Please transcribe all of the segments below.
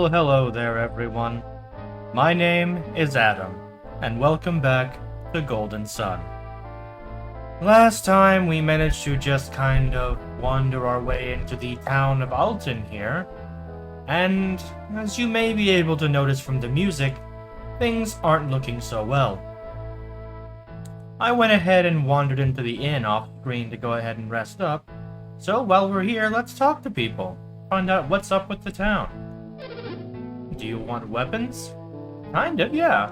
Well, hello there, everyone. My name is Adam, and welcome back to Golden Sun. Last time we managed to just kind of wander our way into the town of Altin here, and as you may be able to notice from the music, things aren't looking so well. I went ahead and wandered into the inn off-screen to go ahead and rest up, so while we're here, let's talk to people, find out what's up with the town. Do you want weapons? Kind of, yeah.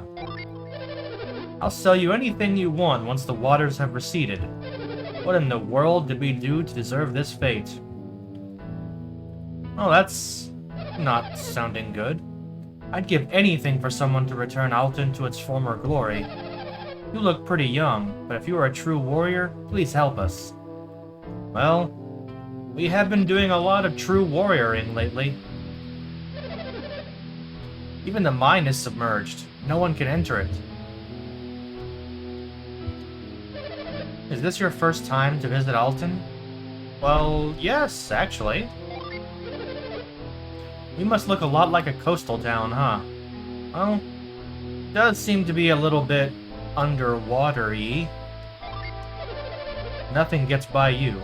I'll sell you anything you want once the waters have receded. What in the world did we do to deserve this fate? Oh, that's not sounding good. I'd give anything for someone to return Altin to its former glory. You look pretty young, but if you are a true warrior, please help us. Well, we have been doing a lot of true warrioring lately. Even the mine is submerged. No one can enter it. Is this your first time to visit Altin? Well, yes, actually. We must look a lot like a coastal town, huh? Well, it does seem to be a little bit underwater-y. Nothing gets by you.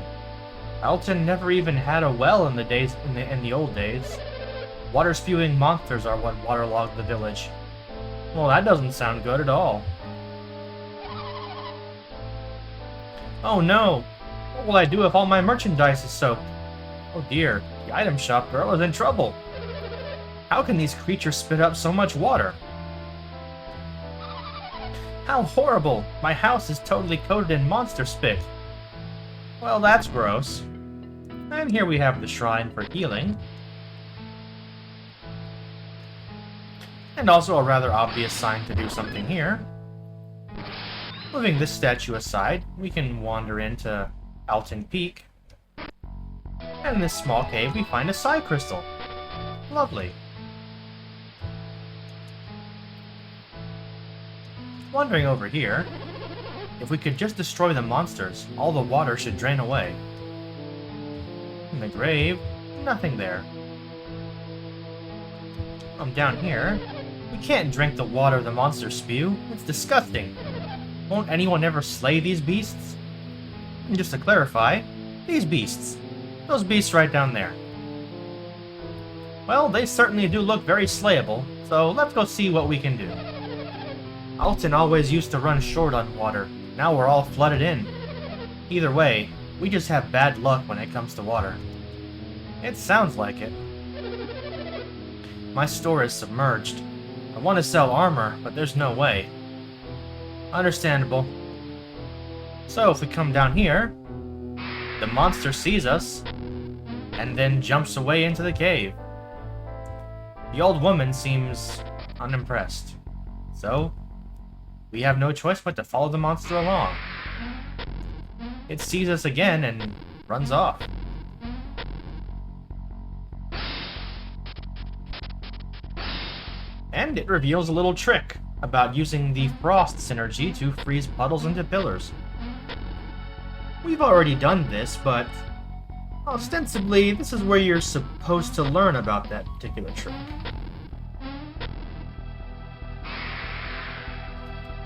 Altin never even had a well in the old days. Water-spewing monsters are what waterlogged the village. Well, that doesn't sound good at all. Oh no! What will I do if all my merchandise is soaked? Oh dear, the item shop girl is in trouble. How can these creatures spit up so much water? How horrible! My house is totally coated in monster spit. Well, that's gross. And here we have the shrine for healing. And also a rather obvious sign to do something here. Moving this statue aside, we can wander into Altin Peak. And in this small cave, we find a Psi Crystal. Lovely. Wandering over here, if we could just destroy the monsters, all the water should drain away. In the grave, nothing there. Down here, we can't drink the water the monsters spew. It's disgusting. Won't anyone ever slay these beasts? And just to clarify, these beasts. Those beasts right down there. Well, they certainly do look very slayable, so let's go see what we can do. Altin always used to run short on water. Now we're all flooded in. Either way, we just have bad luck when it comes to water. It sounds like it. My store is submerged. I want to sell armor, but there's no way. Understandable. So if we come down here, the monster sees us, and then jumps away into the cave. The old woman seems unimpressed. So, we have no choice but to follow the monster along. It sees us again and runs off. And it reveals a little trick about using the frost synergy to freeze puddles into pillars. We've already done this, but ostensibly this is where you're supposed to learn about that particular trick.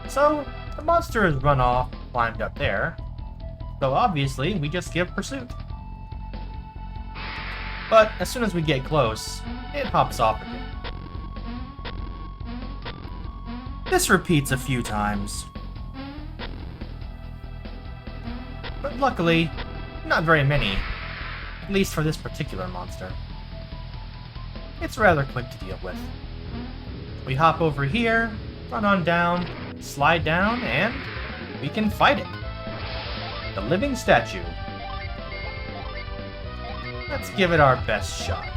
So, the monster has run off, climbed up there, so obviously we just give pursuit. But as soon as we get close, it hops off again. This repeats a few times. But luckily, not very many, at least for this particular monster. It's rather quick to deal with. We hop over here, run on down, slide down, and we can fight it. The living statue. Let's give it our best shot.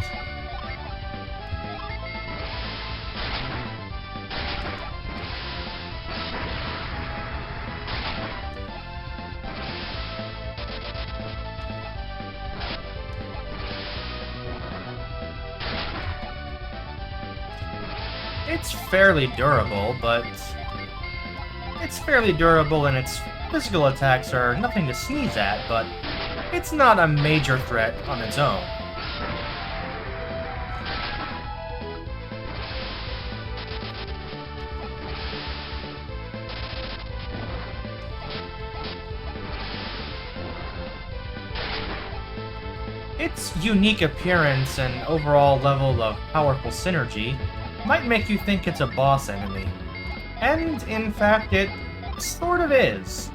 It's fairly durable, but it's fairly durable and its physical attacks are nothing to sneeze at, but it's not a major threat on its own. Its unique appearance and overall level of powerful synergy might make you think it's a boss enemy. And, in fact, it sort of is.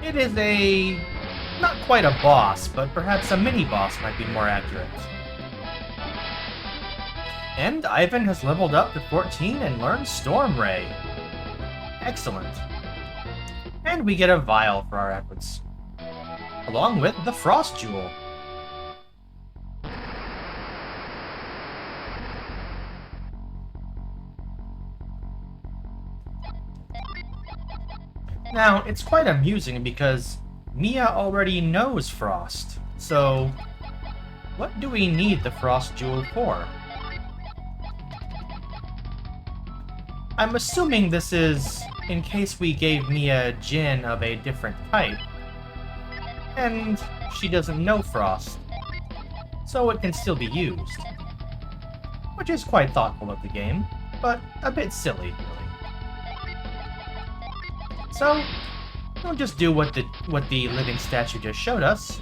It is not quite a boss, but perhaps a mini-boss might be more accurate. And Ivan has leveled up to 14 and learned Storm Ray. Excellent. And we get a vial for our efforts, along with the Frost Jewel. Now, it's quite amusing because Mia already knows Frost, so what do we need the Frost Jewel for? I'm assuming this is in case we gave Mia Jin of a different type, and she doesn't know Frost, so it can still be used. Which is quite thoughtful of the game, but a bit silly, really. So, we'll just do what the living statue just showed us.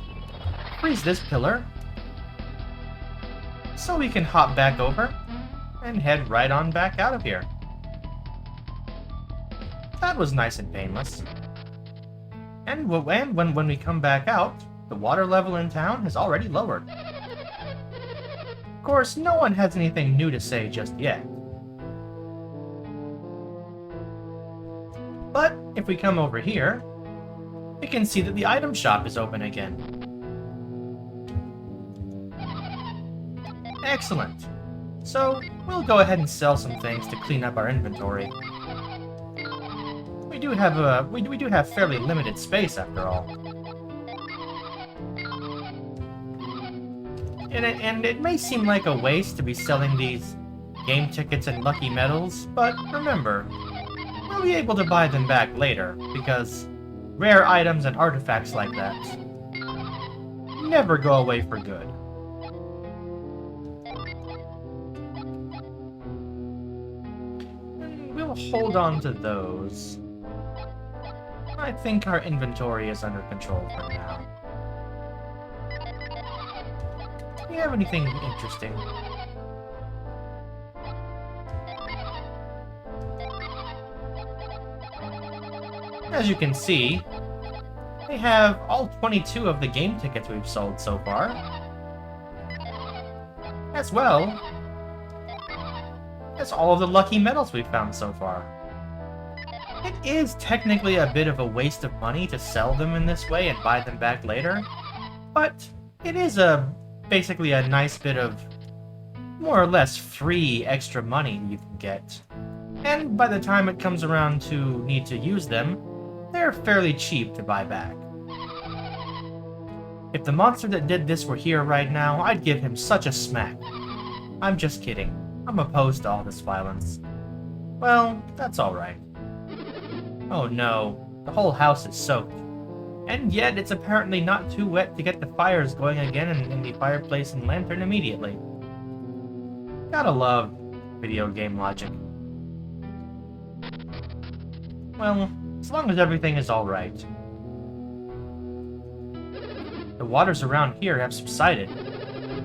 Freeze this pillar, so we can hop back over and head right on back out of here. That was nice and painless. And when we come back out, the water level in town has already lowered. Of course, no one has anything new to say just yet. But if we come over here, we can see that the item shop is open again. Excellent. So, we'll go ahead and sell some things to clean up our inventory. We do have fairly limited space after all. And it may seem like a waste to be selling these game tickets and lucky medals, but remember, we'll be able to buy them back later, because rare items and artifacts like that never go away for good. And we'll hold on to those. I think our inventory is under control for now. Do you have anything interesting? As you can see, they have all 22 of the game tickets we've sold so far, as well as all of the lucky medals we've found so far. It is technically a bit of a waste of money to sell them in this way and buy them back later, but it is basically a nice bit of more or less free extra money you can get. And by the time it comes around to need to use them, they're fairly cheap to buy back. If the monster that did this were here right now, I'd give him such a smack. I'm just kidding. I'm opposed to all this violence. Well, that's alright. Oh no, the whole house is soaked. And yet it's apparently not too wet to get the fires going again in the fireplace and lantern immediately. Gotta love video game logic. Well, as long as everything is alright. The waters around here have subsided.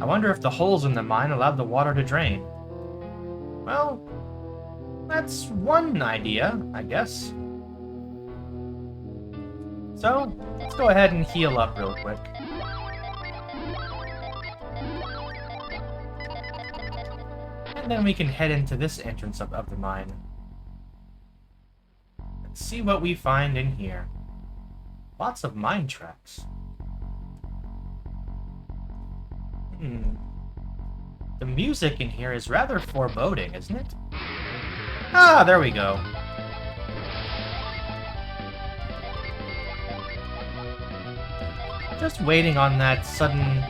I wonder if the holes in the mine allowed the water to drain. Well, that's one idea, I guess. So, let's go ahead and heal up real quick. And then we can head into this entrance of the mine. Let's see what we find in here. Lots of mine tracks. The music in here is rather foreboding, isn't it? Ah, there we go. Just waiting on that sudden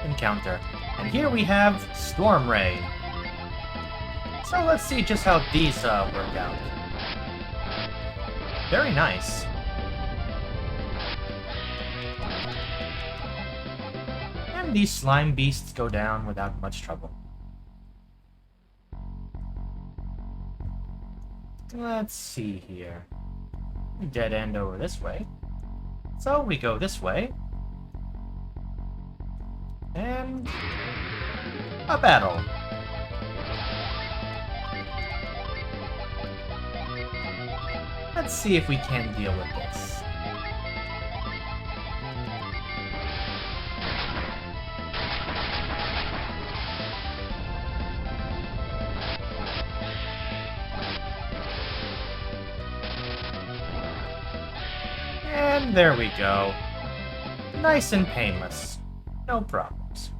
encounter. And here we have Storm Ray. So let's see just how these work out. Very nice. And these slime beasts go down without much trouble. Let's see here. Dead end over this way. So we go this way. And a battle. Let's see if we can deal with this. And there we go. Nice and painless. No problems.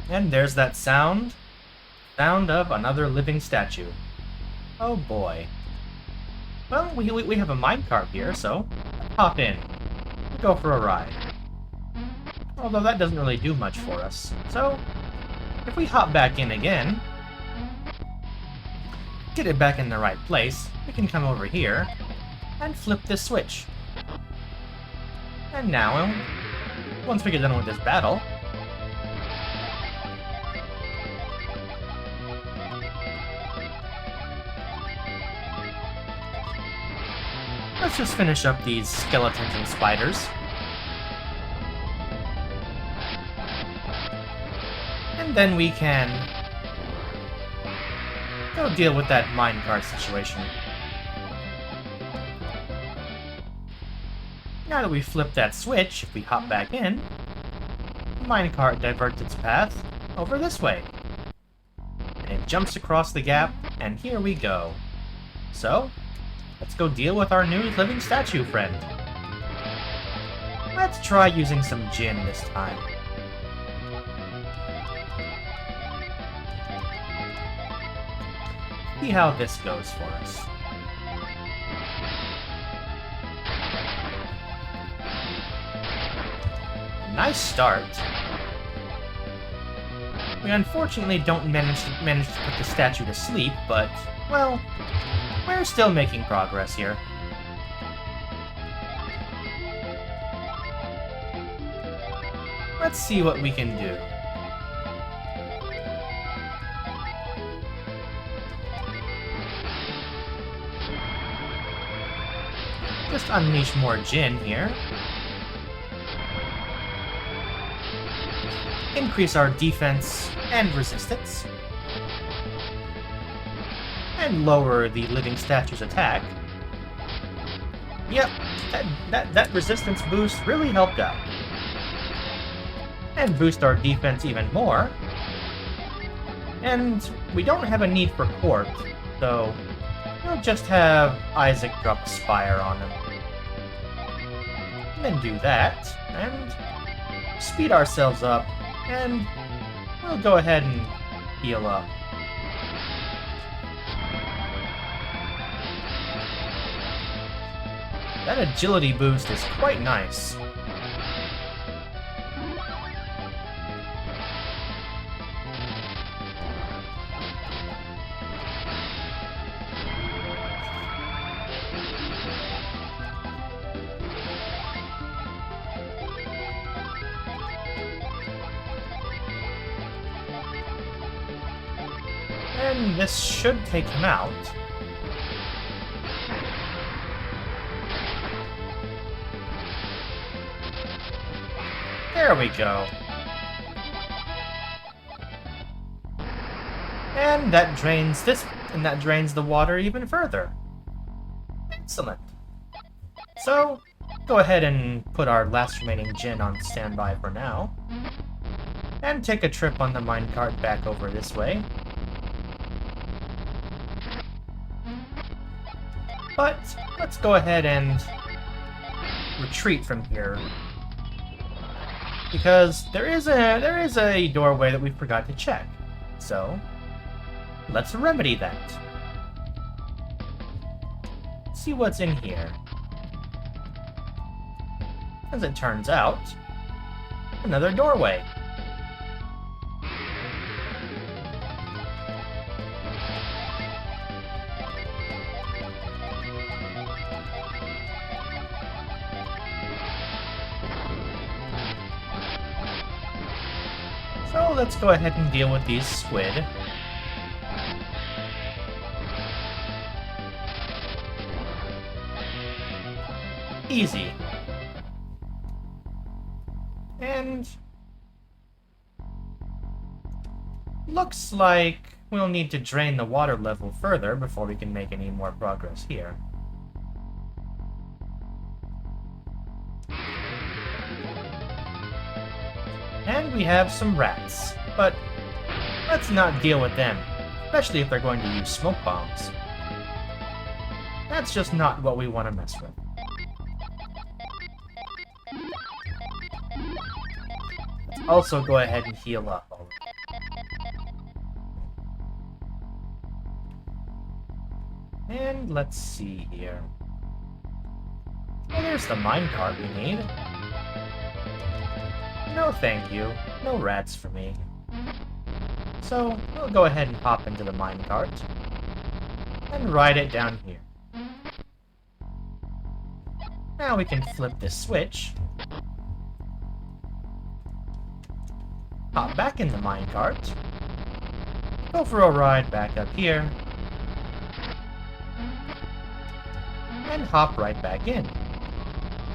And there's that sound. Sound of another living statue. Oh boy. Well, we have a minecart here, so let's hop in. We'll go for a ride. Although that doesn't really do much for us. So, if we hop back in again, get it back in the right place, we can come over here and flip this switch. And now, once we get done with this battle, let's just finish up these skeletons and spiders. And then we can go deal with that minecart situation. Now that we flipped that switch, if we hop back in, the minecart diverts its path over this way. And it jumps across the gap, and here we go. So, let's go deal with our new living statue friend. Let's try using some gin this time. See how this goes for us. Nice start. We unfortunately don't manage to put the statue to sleep, but, well, we're still making progress here. Let's see what we can do. Just unleash more gin here. Increase our defense and resistance. And lower the living statue's attack. Yep, that resistance boost really helped out. And boost our defense even more. And we don't have a need for Court, so we'll just have Isaac drop a Spire on him. And then do that, and speed ourselves up, and we'll go ahead and heal up. That agility boost is quite nice. And this should take him out. There we go. And that drains the water even further. Excellent. So, go ahead and put our last remaining gin on standby for now. And take a trip on the minecart back over this way. But let's go ahead and retreat from here, because there is a doorway that we forgot to check. So let's remedy that. See what's in here. As it turns out, another doorway. So let's go ahead and deal with these squid. Easy. And looks like we'll need to drain the water level further before we can make any more progress here. And we have some rats, but let's not deal with them, especially if they're going to use smoke bombs. That's just not what we want to mess with. Let's also go ahead and heal up already. And let's see here. Well, there's the minecart we need. No thank you. No rats for me. So, we'll go ahead and hop into the minecart and ride it down here. Now we can flip this switch, hop back in the minecart, go for a ride back up here, and hop right back in.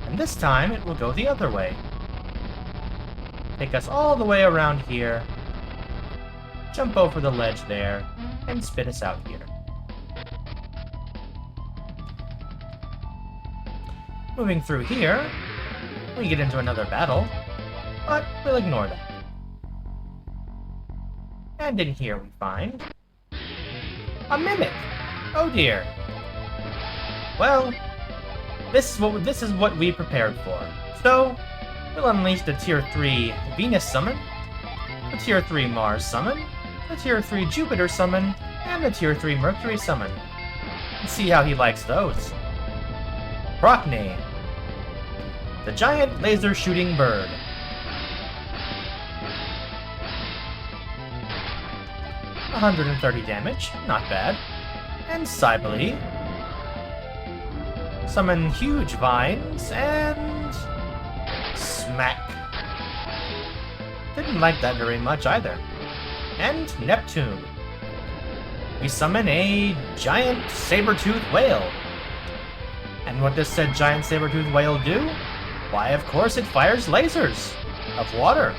And this time it will go the other way. Take us all the way around here, jump over the ledge there, and spit us out here. Moving through here, we get into another battle, but we'll ignore that. And in here we find a mimic. Oh dear. Well, this is what we prepared for. So, we'll unleash the Tier 3 Venus summon, the Tier 3 Mars summon, the Tier 3 Jupiter summon, and the Tier 3 Mercury summon. Let's see how he likes those. Carnage, the giant laser shooting bird. $130 damage, not bad. And Cybele, summon huge vines, and smack. Didn't like that very much either. And Neptune. We summon a giant saber-toothed whale. And what does said giant saber-toothed whale do? Why, of course, it fires lasers of water,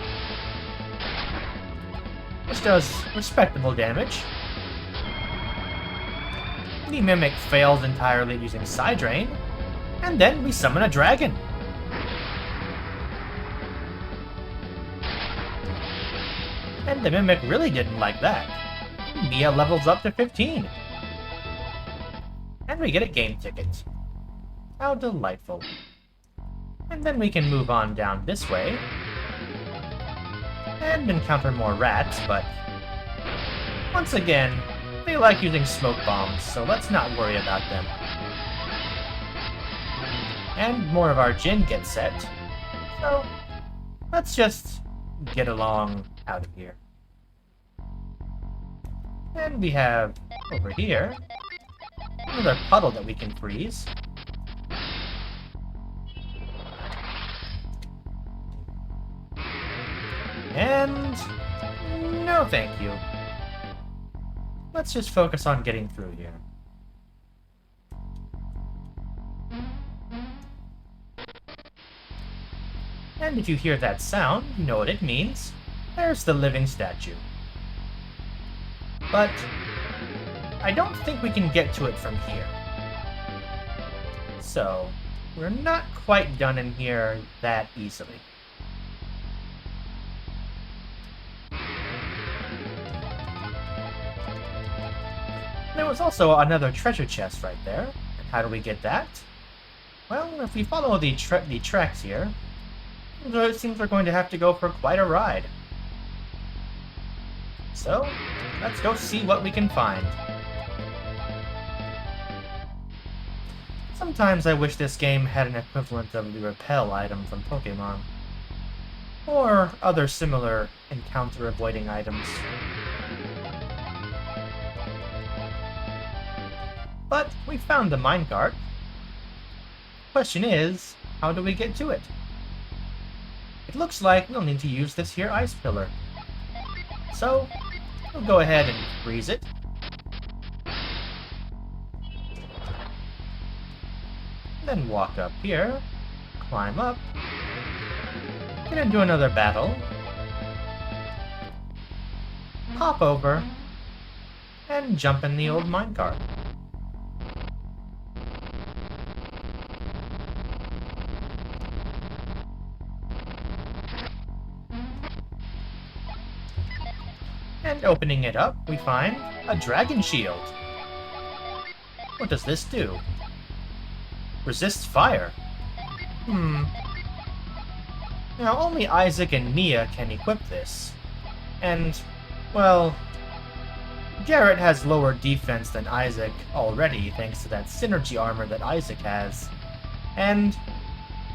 which does respectable damage. The Mimic fails entirely using Psydrain, and then we summon a dragon. And the Mimic really didn't like that. Mia levels up to 15. And we get a game ticket. How delightful. And then we can move on down this way and encounter more rats, but once again, they like using smoke bombs, so let's not worry about them. And more of our gin gets set, so let's just get along out of here. And we have, over here, another puddle that we can freeze. And no thank you. Let's just focus on getting through here. And if you hear that sound, you know what it means. There's the living statue. But I don't think we can get to it from here. So, we're not quite done in here that easily. There was also another treasure chest right there. And how do we get that? Well, if we follow the tracks here, it seems we're going to have to go for quite a ride. So, let's go see what we can find. Sometimes I wish this game had an equivalent of the repel item from Pokemon. Or other similar encounter-avoiding items. But we found the minecart. Question is, how do we get to it? It looks like we'll need to use this here ice pillar. So, we'll go ahead and freeze it. Then walk up here, climb up, Gonna do another battle. Hop over and jump in the old minecart. And opening it up, we find a dragon shield. What does this do? Resists fire. Now, only Isaac and Mia can equip this. And, well, Garrett has lower defense than Isaac already, thanks to that synergy armor that Isaac has. And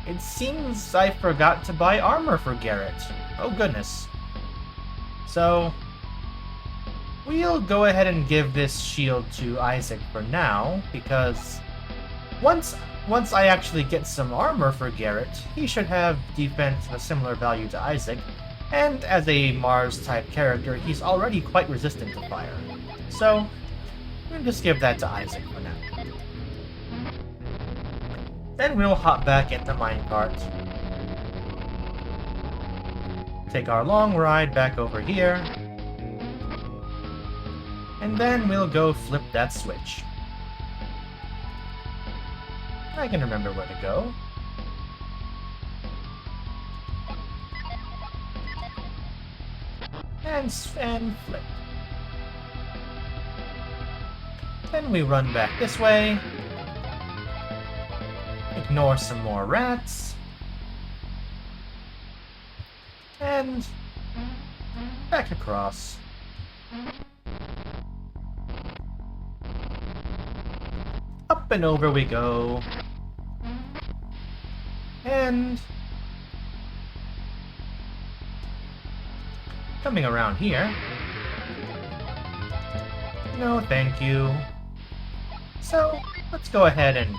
it seems I forgot to buy armor for Garrett. Oh goodness. So, we'll go ahead and give this shield to Isaac for now, because once I actually get some armor for Garrett, he should have defense of a similar value to Isaac, and as a Mars-type character, he's already quite resistant to fire. So, we'll just give that to Isaac for now. Then we'll hop back into minecart. Take our long ride back over here. And then we'll go flip that switch. I can remember where to go. And flip. Then we run back this way. Ignore some more rats. And back across. Up and over we go. And coming around here. No, thank you. So, let's go ahead and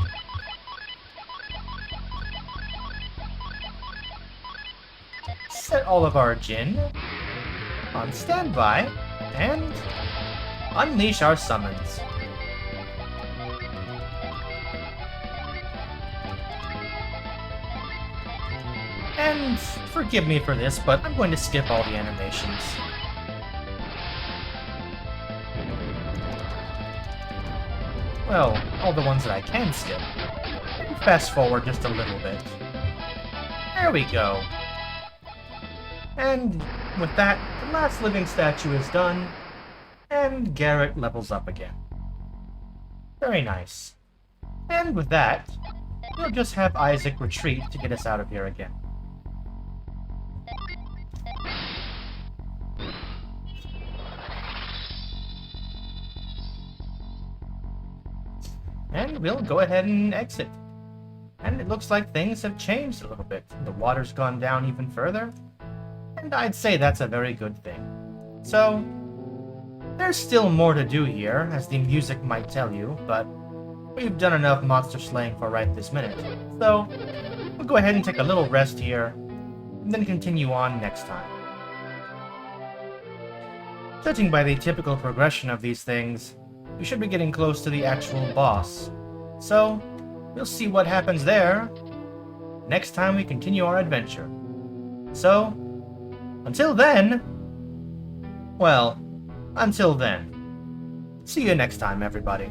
set all of our Jinn on standby and unleash our summons. And forgive me for this, but I'm going to skip all the animations. Well, all the ones that I can skip. Fast forward just a little bit. There we go. And with that, the last living statue is done, and Garrett levels up again. Very nice. And with that, we'll just have Isaac retreat to get us out of here again. And we'll go ahead and exit. And it looks like things have changed a little bit. The water's gone down even further. And I'd say that's a very good thing. So, there's still more to do here, as the music might tell you, but we've done enough monster slaying for right this minute. So, we'll go ahead and take a little rest here, and then continue on next time. Judging by the typical progression of these things, we should be getting close to the actual boss. So, we'll see what happens there next time we continue our adventure. So, until then, see you next time, everybody.